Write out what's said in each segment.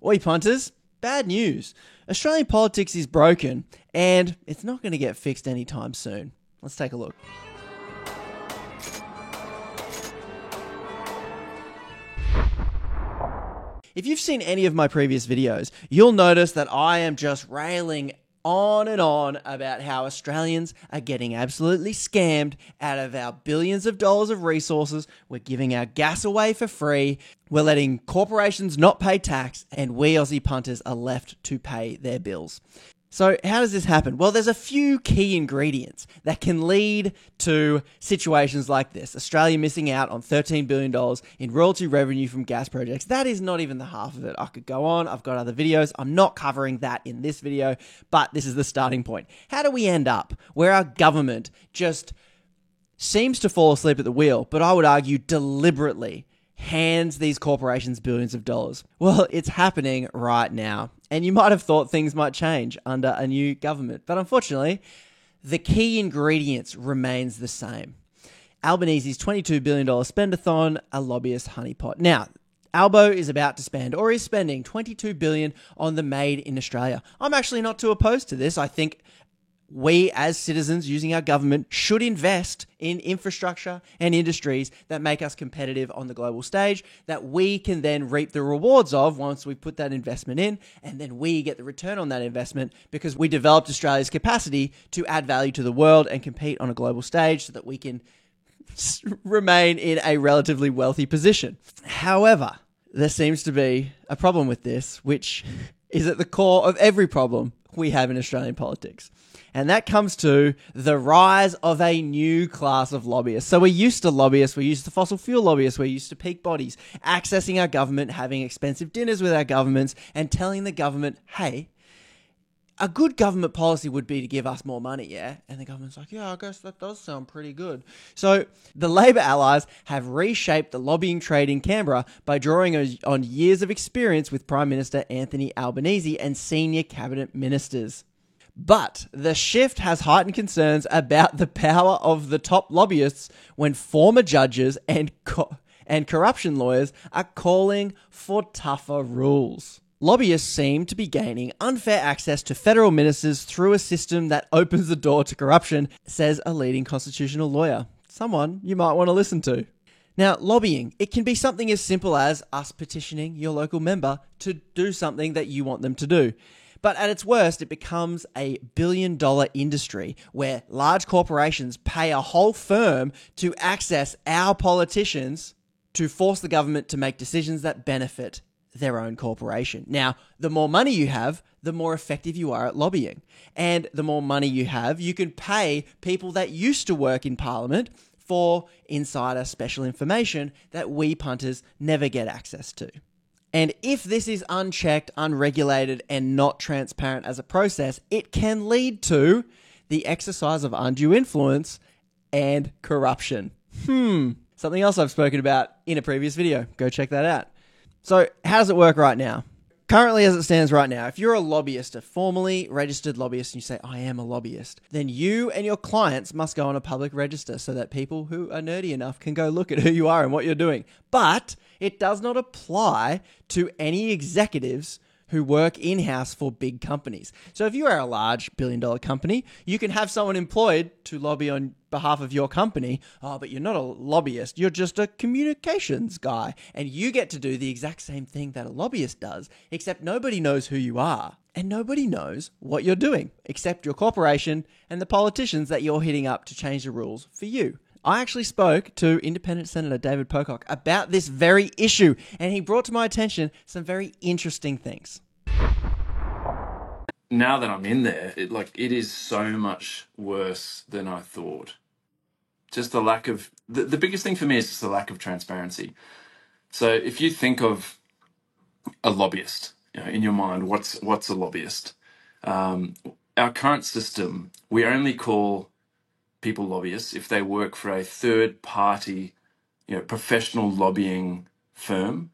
Oi punters, bad news. Australian politics is broken and it's not going to get fixed anytime soon. Let's take a look. If you've seen any of my previous videos, you'll notice that I am just railing on and on about how Australians are getting absolutely scammed out of our billions of dollars of resources. We're giving our gas away for free. We're letting corporations not pay tax, and we Aussie punters are left to pay their bills. So how does this happen? Well, there's a few key ingredients that can lead to situations like this. Australia missing out on $13 billion in royalty revenue from gas projects. That is not even the half of it. I could go on. I've got other videos. I'm not covering that in this video, but this is the starting point. How do we end up where our government just seems to fall asleep at the wheel, but I would argue deliberately hands these corporations billions of dollars? Well, it's happening right now. And you might have thought things might change under a new government. But unfortunately, the key ingredients remains the same. Albanese's $22 billion spendathon, a lobbyist honeypot. Now, Albo is about to spend, or is spending, $22 billion on the Made in Australia. I'm actually not too opposed to this. I think we as citizens using our government should invest in infrastructure and industries that make us competitive on the global stage, that we can then reap the rewards of once we put that investment in, and then we get the return on that investment because we developed Australia's capacity to add value to the world and compete on a global stage so that we can remain in a relatively wealthy position. However, there seems to be a problem with this, which is at the core of every problem we have in Australian politics. And that comes to the rise of a new class of lobbyists. So we're used to lobbyists, we're used to fossil fuel lobbyists, we're used to peak bodies, accessing our government, having expensive dinners with our governments, and telling the government, hey, a good government policy would be to give us more money, yeah? And the government's like, yeah, I guess that does sound pretty good. So the Labor allies have reshaped the lobbying trade in Canberra by drawing on years of experience with Prime Minister Anthony Albanese and senior cabinet ministers. But the shift has heightened concerns about the power of the top lobbyists when former judges and corruption lawyers are calling for tougher rules. Lobbyists seem to be gaining unfair access to federal ministers through a system that opens the door to corruption, says a leading constitutional lawyer. Someone you might want to listen to. Now, lobbying, it can be something as simple as us petitioning your local member to do something that you want them to do. But at its worst, it becomes a billion-dollar industry where large corporations pay a whole firm to access our politicians to force the government to make decisions that benefit their own corporation. Now, the more money you have, the more effective you are at lobbying. And the more money you have, you can pay people that used to work in Parliament for insider special information that we punters never get access to. And if this is unchecked, unregulated, and not transparent as a process, it can lead to the exercise of undue influence and corruption. Something else I've spoken about in a previous video. Go check that out. So how does it work right now? Currently, as it stands right now, if you're a lobbyist, a formally registered lobbyist, and you say, I am a lobbyist, then you and your clients must go on a public register so that people who are nerdy enough can go look at who you are and what you're doing. But it does not apply to any executives who work in-house for big companies. So if you are a large billion-dollar company, you can have someone employed to lobby on behalf of your company. Oh, but you're not a lobbyist. You're just a communications guy. And you get to do the exact same thing that a lobbyist does, except nobody knows who you are. And nobody knows what you're doing, except your corporation and the politicians that you're hitting up to change the rules for you. I actually spoke to Independent Senator David Pocock about this very issue, and he brought to my attention some very interesting things. Now that I'm in there, it is so much worse than I thought. Just the lack of the biggest thing for me is just the lack of transparency. So if you think of a lobbyist, in your mind, what's a lobbyist? Our current system, we only call people lobbyists if they work for a third party, professional lobbying firm.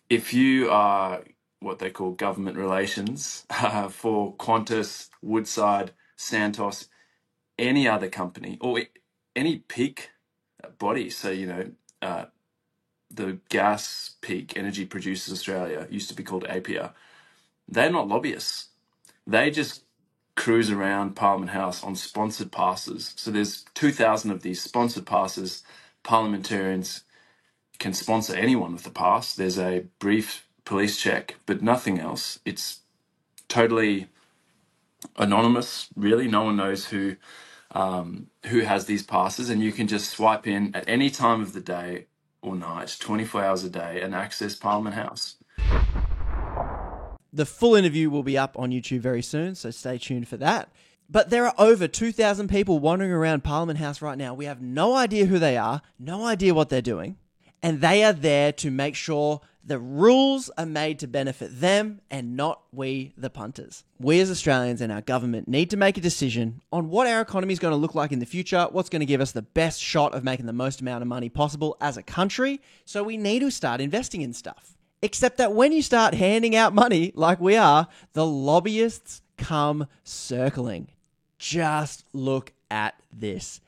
If you are what they call government relations for Qantas, Woodside, Santos, any other company or any peak body, so the gas peak Energy Producers Australia, used to be called APIA, they're not lobbyists. They just cruise around Parliament House on sponsored passes. So there's 2,000 of these sponsored passes. Parliamentarians can sponsor anyone with the pass. There's a brief police check, but nothing else. It's totally anonymous, really. No one knows who has these passes, and you can just swipe in at any time of the day or night, 24 hours a day, and access Parliament House. The full interview will be up on YouTube very soon, so stay tuned for that. But there are over 2,000 people wandering around Parliament House right now. We have no idea who they are, no idea what they're doing, and they are there to make sure the rules are made to benefit them and not we, the punters. We as Australians and our government need to make a decision on what our economy is going to look like in the future, what's going to give us the best shot of making the most amount of money possible as a country, so we need to start investing in stuff. Except that when you start handing out money like we are, the lobbyists come circling. Just look at this.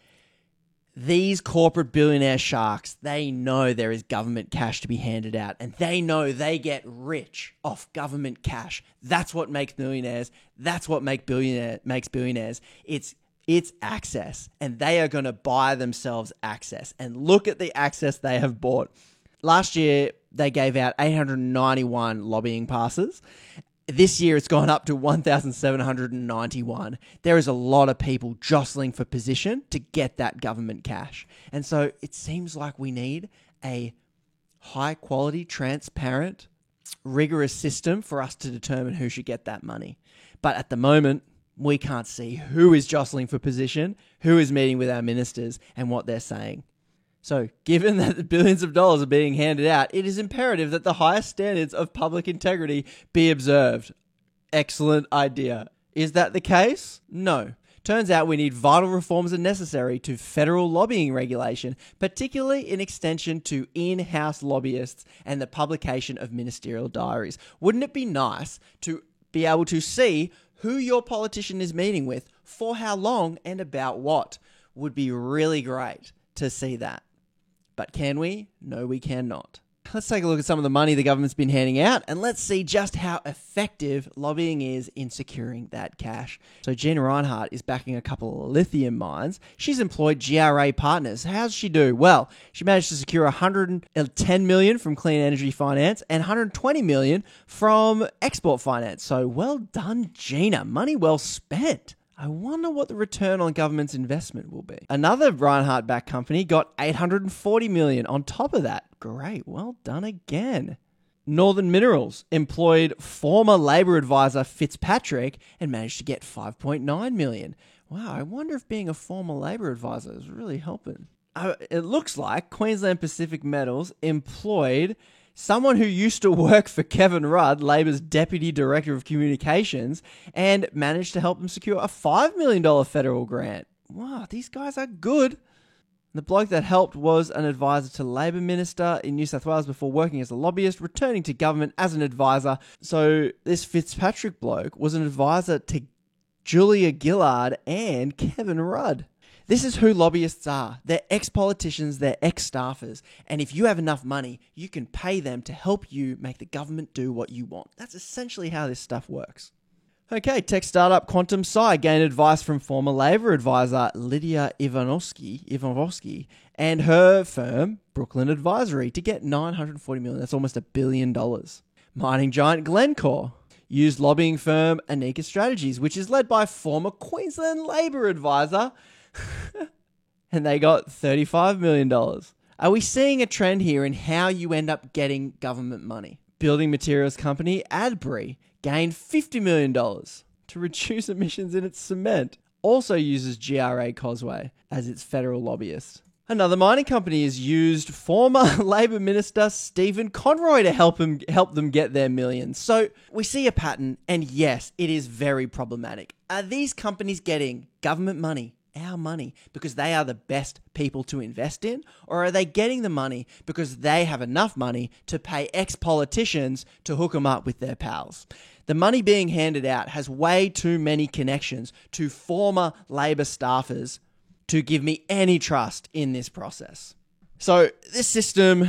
These corporate billionaire sharks, they know there is government cash to be handed out, and they know they get rich off government cash. That's what makes millionaires. That's what makes billionaires. It's access, and they are going to buy themselves access. And look at the access they have bought. Last year, they gave out 891 lobbying passes. This year, it's gone up to 1,791. There is a lot of people jostling for position to get that government cash. And so it seems like we need a high-quality, transparent, rigorous system for us to determine who should get that money. But at the moment, we can't see who is jostling for position, who is meeting with our ministers, and what they're saying. So, given that the billions of dollars are being handed out, it is imperative that the highest standards of public integrity be observed. Excellent idea. Is that the case? No. Turns out we need vital reforms are necessary to federal lobbying regulation, particularly in extension to in-house lobbyists and the publication of ministerial diaries. Wouldn't it be nice to be able to see who your politician is meeting with, for how long, and about what? Would be really great to see that. But can we? No, we cannot. Let's take a look at some of the money the government's been handing out, and let's see just how effective lobbying is in securing that cash. So Gina Rinehart is backing a couple of lithium mines. She's employed GRA partners. How's she do? Well, she managed to secure $110 million from Clean Energy Finance and $120 million from Export Finance. So well done, Gina. Money well spent. I wonder what the return on government's investment will be. Another Rinehart-backed company got $840 million on top of that. Great, well done again. Northern Minerals employed former Labor advisor Fitzpatrick and managed to get $5.9 million. Wow, I wonder if being a former Labor advisor is really helping. It looks like Queensland Pacific Metals employed someone who used to work for Kevin Rudd, Labor's Deputy Director of Communications, and managed to help him secure a $5 million federal grant. Wow, these guys are good. The bloke that helped was an advisor to Labor Minister in New South Wales before working as a lobbyist, returning to government as an advisor. So this Fitzpatrick bloke was an advisor to Julia Gillard and Kevin Rudd. This is who lobbyists are. They're ex-politicians, they're ex-staffers. And if you have enough money, you can pay them to help you make the government do what you want. That's essentially how this stuff works. Okay, tech startup Quantum Sci gained advice from former Labor advisor Lydia Ivanovsky and her firm, Brooklyn Advisory, to get $940 million. That's almost $1 billion. Mining giant Glencore used lobbying firm Anika Strategies, which is led by former Queensland Labor advisor, and they got $35 million. Are we seeing a trend here in how you end up getting government money? Building materials company Adbury gained $50 million to reduce emissions in its cement. Also uses GRA Causeway as its federal lobbyist. Another mining company has used former Labor Minister Stephen Conroy to help them get their millions. So we see a pattern, and yes, it is very problematic. Are these companies getting government money, our money, because they are the best people to invest in? Or are they getting the money because they have enough money to pay ex-politicians to hook them up with their pals? The money being handed out has way too many connections to former Labor staffers to give me any trust in this process. So this system,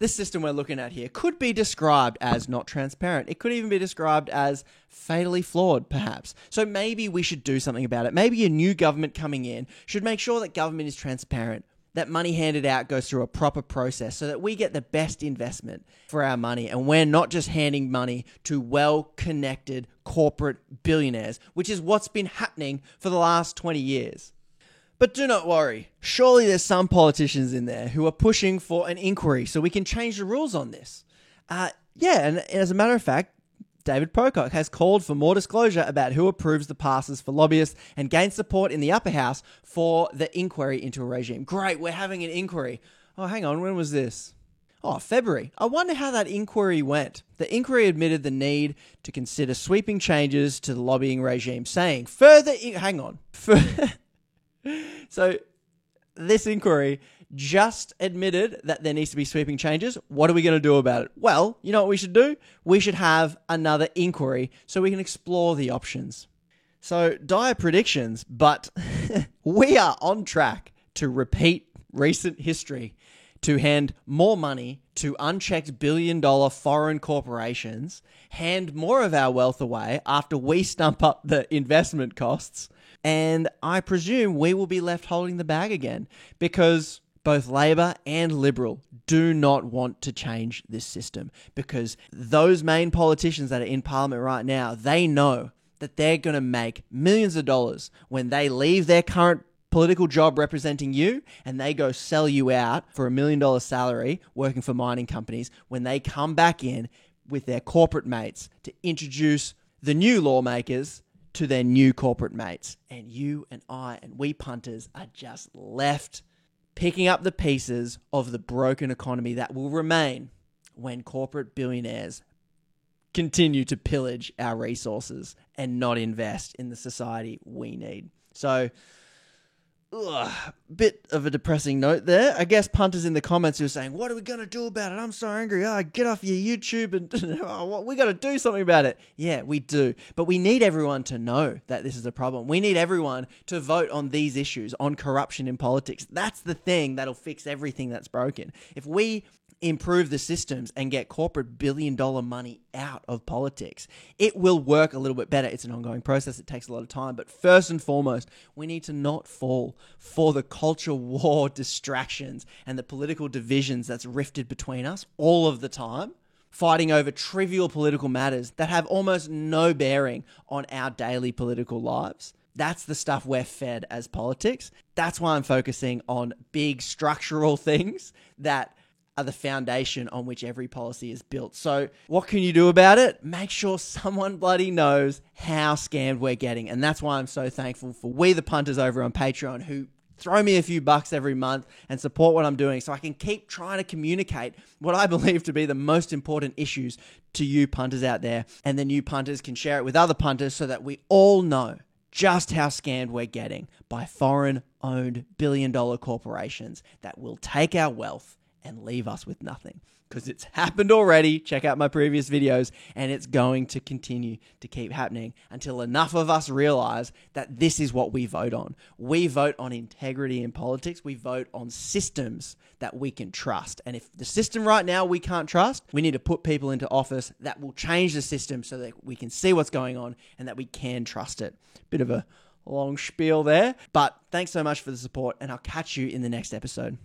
This system we're looking at here could be described as not transparent. It could even be described as fatally flawed, perhaps. So maybe we should do something about it. Maybe a new government coming in should make sure that government is transparent, that money handed out goes through a proper process so that we get the best investment for our money and we're not just handing money to well-connected corporate billionaires, which is what's been happening for the last 20 years. But do not worry. Surely there's some politicians in there who are pushing for an inquiry so we can change the rules on this. And as a matter of fact, David Pocock has called for more disclosure about who approves the passes for lobbyists and gains support in the upper house for the inquiry into a regime. Great, we're having an inquiry. Oh, hang on, when was this? Oh, February. I wonder how that inquiry went. The inquiry admitted the need to consider sweeping changes to the lobbying regime, saying So this inquiry just admitted that there needs to be sweeping changes. What are we going to do about it? Well, you know what we should do? We should have another inquiry so we can explore the options. So, dire predictions, but we are on track to repeat recent history, to hand more money to unchecked billion-dollar foreign corporations, hand more of our wealth away after we stump up the investment costs, and I presume we will be left holding the bag again because both Labor and Liberal do not want to change this system, because those main politicians that are in Parliament right now, they know that they're going to make millions of dollars when they leave their current political job representing you and they go sell you out for $1 million salary working for mining companies when they come back in with their corporate mates to introduce the new lawmakers to their new corporate mates. And you and I and we punters are just left picking up the pieces of the broken economy that will remain when corporate billionaires continue to pillage our resources and not invest in the society we need. So, bit of a depressing note there. I guess punters in the comments who are saying, what are we going to do about it? I'm so angry. Get off your YouTube and we got to do something about it. Yeah, we do. But we need everyone to know that this is a problem. We need everyone to vote on these issues, on corruption in politics. That's the thing that'll fix everything that's broken. If we improve the systems and get corporate billion-dollar money out of politics, it will work a little bit better. It's an ongoing process. It takes a lot of time. But first and foremost, we need to not fall for the culture war distractions and the political divisions that's rifted between us all of the time, fighting over trivial political matters that have almost no bearing on our daily political lives. That's the stuff we're fed as politics. That's why I'm focusing on big structural things that are the foundation on which every policy is built. So what can you do about it? Make sure someone bloody knows how scammed we're getting. And that's why I'm so thankful for we the punters over on Patreon who throw me a few bucks every month and support what I'm doing so I can keep trying to communicate what I believe to be the most important issues to you punters out there. And then you punters can share it with other punters so that we all know just how scammed we're getting by foreign-owned billion-dollar corporations that will take our wealth and leave us with nothing. Because it's happened already. Check out my previous videos. And it's going to continue to keep happening until enough of us realize that this is what we vote on. We vote on integrity in politics. We vote on systems that we can trust. And if the system right now we can't trust, we need to put people into office that will change the system so that we can see what's going on and that we can trust it. Bit of a long spiel there. But thanks so much for the support, and I'll catch you in the next episode.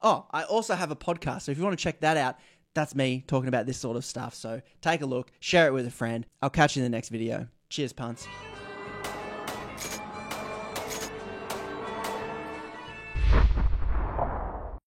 Oh, I also have a podcast, so if you want to check that out, that's me talking about this sort of stuff. So take a look, share it with a friend. I'll catch you in the next video. Cheers, punts.